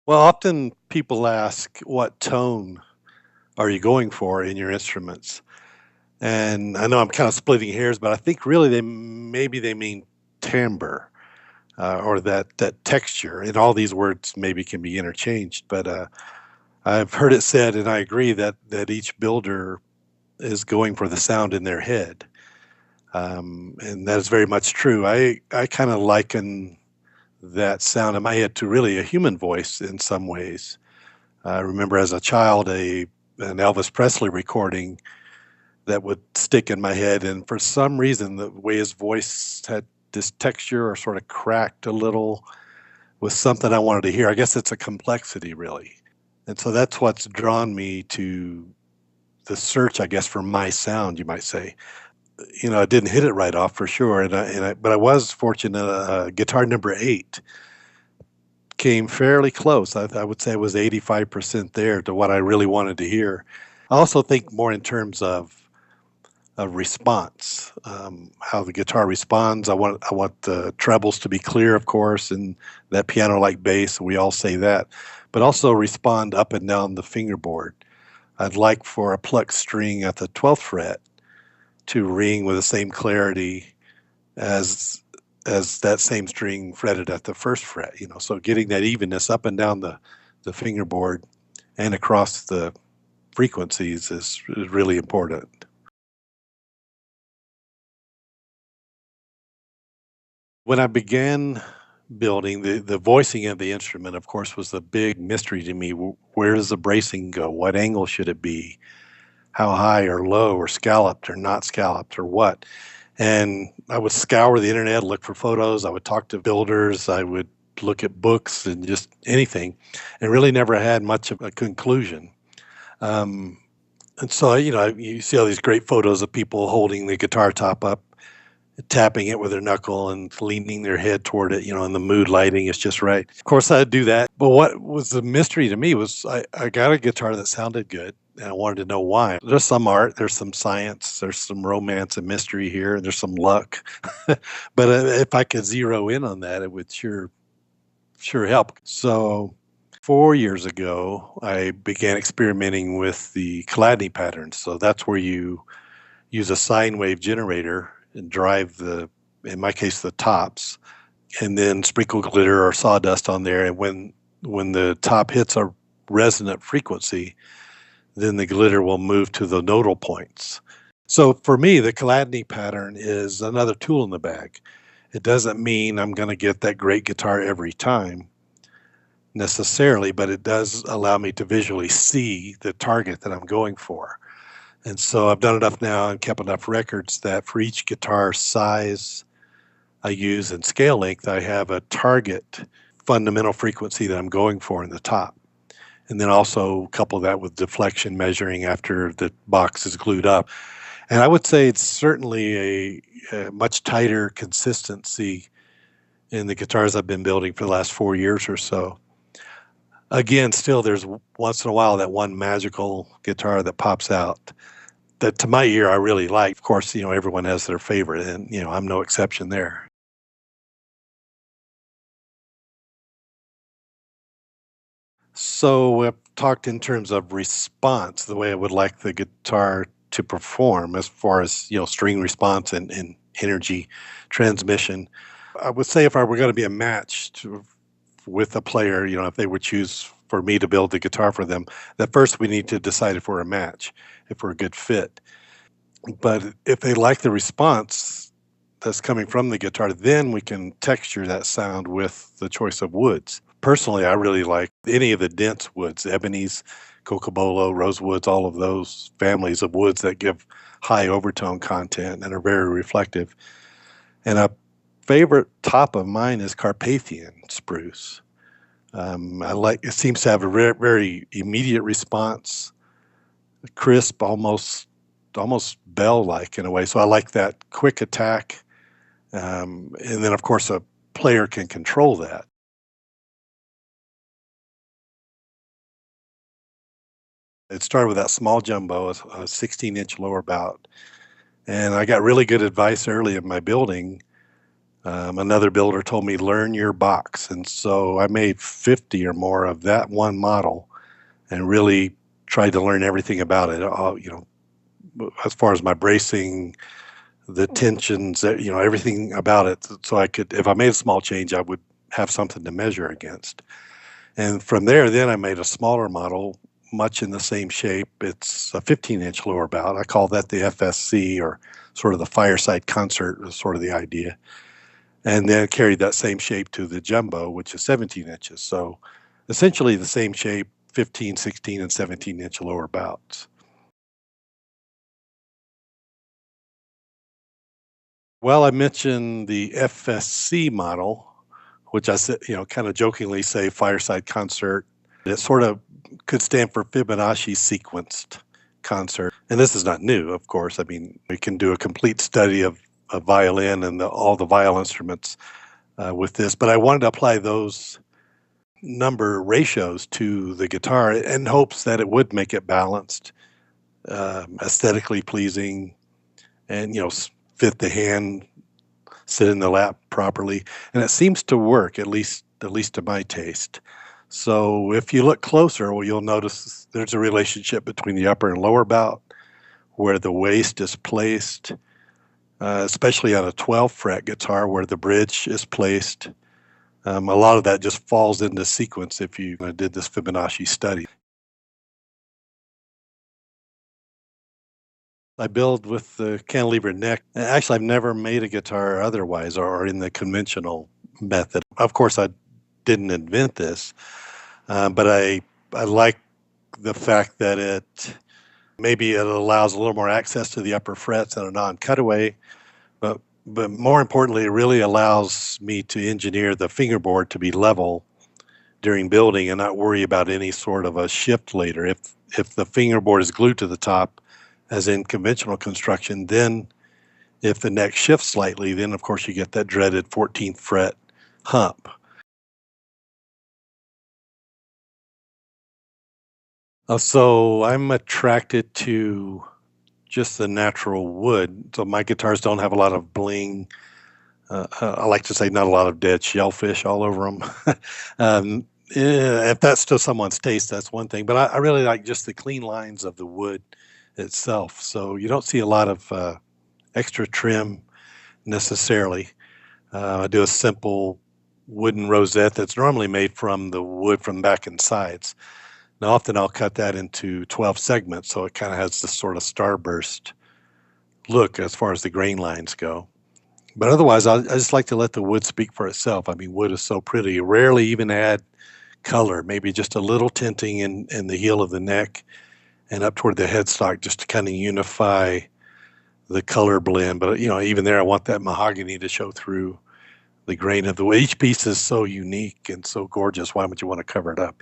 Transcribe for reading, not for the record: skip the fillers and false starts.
Well, often people ask, what tone are you going for in your instruments? And I know I'm kind of splitting hairs, but I think really they mean timbre or that texture. And all these words maybe can be interchanged, but I've heard it said, and I agree that each builder is going for the sound in their head, and that is very much true. I kind of liken that sound in my head to really a human voice in some ways. I remember as a child an Elvis Presley recording that would stick in my head, and for some reason, the way his voice had this texture or sort of cracked a little was something I wanted to hear. I guess it's a complexity, really, and so that's what's drawn me to the search, I guess, for my sound, you might say. I didn't hit it right off for sure, but I was fortunate. Guitar number 8 came fairly close. I would say it was 85% there to what I really wanted to hear. I also think more in terms of response, how the guitar responds. I want the trebles to be clear, of course, and that piano-like bass. We all say that, but also respond up and down the fingerboard. I'd like for a plucked string at the 12th fret to ring with the same clarity as that same string fretted at the first fret. So getting that evenness up and down the fingerboard and across the frequencies is really important. When I began building the voicing of the instrument, of course, was a big mystery to me. Where does the bracing go? What angle should it be? How high or low or scalloped or not scalloped or what? And I would scour the internet, look for photos. I would talk to builders. I would look at books and just anything, and really never had much of a conclusion. Um, and so, you see all these great photos of people holding the guitar top up, tapping it with their knuckle and leaning their head toward it, and the mood lighting is just right. Of course, I'd do that. But what was the mystery to me was I got a guitar that sounded good and I wanted to know why. There's some art, there's some science, there's some romance and mystery here, and there's some luck. But if I could zero in on that, it would sure help. So 4 years ago, I began experimenting with the Chladni patterns. So that's where you use a sine wave generator and drive in my case, the tops, and then sprinkle glitter or sawdust on there. And when the top hits a resonant frequency, then the glitter will move to the nodal points. So for me, the Chladni pattern is another tool in the bag. It doesn't mean I'm going to get that great guitar every time necessarily, but it does allow me to visually see the target that I'm going for. And so I've done enough now and kept enough records that for each guitar size I use and scale length, I have a target fundamental frequency that I'm going for in the top. And then also couple that with deflection measuring after the box is glued up. And I would say it's certainly a much tighter consistency in the guitars I've been building for the last 4 years or so. Again, still, there's once in a while that one magical guitar that pops out that to my ear I really like. Of course, everyone has their favorite, and I'm no exception there. So I've talked in terms of response, the way I would like the guitar to perform as far as string response and energy transmission. I would say if I were going to be a match with a player, if they would choose for me to build the guitar for them, that first we need to decide if we're a match, if we're a good fit. But if they like the response that's coming from the guitar, then we can texture that sound with the choice of woods. Personally, I really like any of the dense woods, ebonies, cocobolo, rosewoods, all of those families of woods that give high overtone content and are very reflective. And a favorite top of mine is Carpathian spruce. I like it seems to have a very immediate response, crisp, almost bell-like in a way. So I like that quick attack, and then of course a player can control that. It started with that small jumbo, a 16-inch lower bout, and I got really good advice early in my building Another builder told me, learn your box. And so I made 50 or more of that one model and really tried to learn everything about it. As far as my bracing, the tensions, everything about it. So I could, if I made a small change, I would have something to measure against. And from there, then I made a smaller model, much in the same shape. It's a 15-inch lower bout. I call that the FSC, or sort of the fireside concert, was sort of the idea. And then carried that same shape to the jumbo, which is 17 inches. So essentially the same shape, 15, 16, and 17-inch lower bouts. Well, I mentioned the FSC model, which I said, kind of jokingly say fireside concert. It sort of could stand for Fibonacci sequenced concert. And this is not new, of course. I mean, we can do a complete study of a violin and all the viol instruments with this. But I wanted to apply those number ratios to the guitar in hopes that it would make it balanced, aesthetically pleasing, and fit the hand, sit in the lap properly, and it seems to work, at least to my taste. So if you look closer, well, you'll notice there's a relationship between the upper and lower bout, where the waist is placed, especially on a 12 fret guitar, where the bridge is placed. A lot of that just falls into sequence if you did this Fibonacci study. I build with the cantilever neck. Actually, I've never made a guitar otherwise or in the conventional method. Of course, I didn't invent this, but I like the fact that it allows a little more access to the upper frets and a non-cutaway, but more importantly, it really allows me to engineer the fingerboard to be level during building and not worry about any sort of a shift later. If the fingerboard is glued to the top, as in conventional construction, then if the neck shifts slightly, then of course you get that dreaded 14th fret hump. So I'm attracted to just the natural wood. So my guitars don't have a lot of bling. I like to say not a lot of dead shellfish all over them. Yeah, if that's to someone's taste, that's one thing. But I really like just the clean lines of the wood itself. So you don't see a lot of extra trim necessarily. I do a simple wooden rosette that's normally made from the wood from back and sides. Now, often I'll cut that into 12 segments, so it kind of has this sort of starburst look as far as the grain lines go. But otherwise, I just like to let the wood speak for itself. I mean, wood is so pretty. Rarely even add color, maybe just a little tinting in the heel of the neck and up toward the headstock just to kind of unify the color blend. But, even there, I want that mahogany to show through the grain of the wood. Each piece is so unique and so gorgeous. Why would you want to cover it up?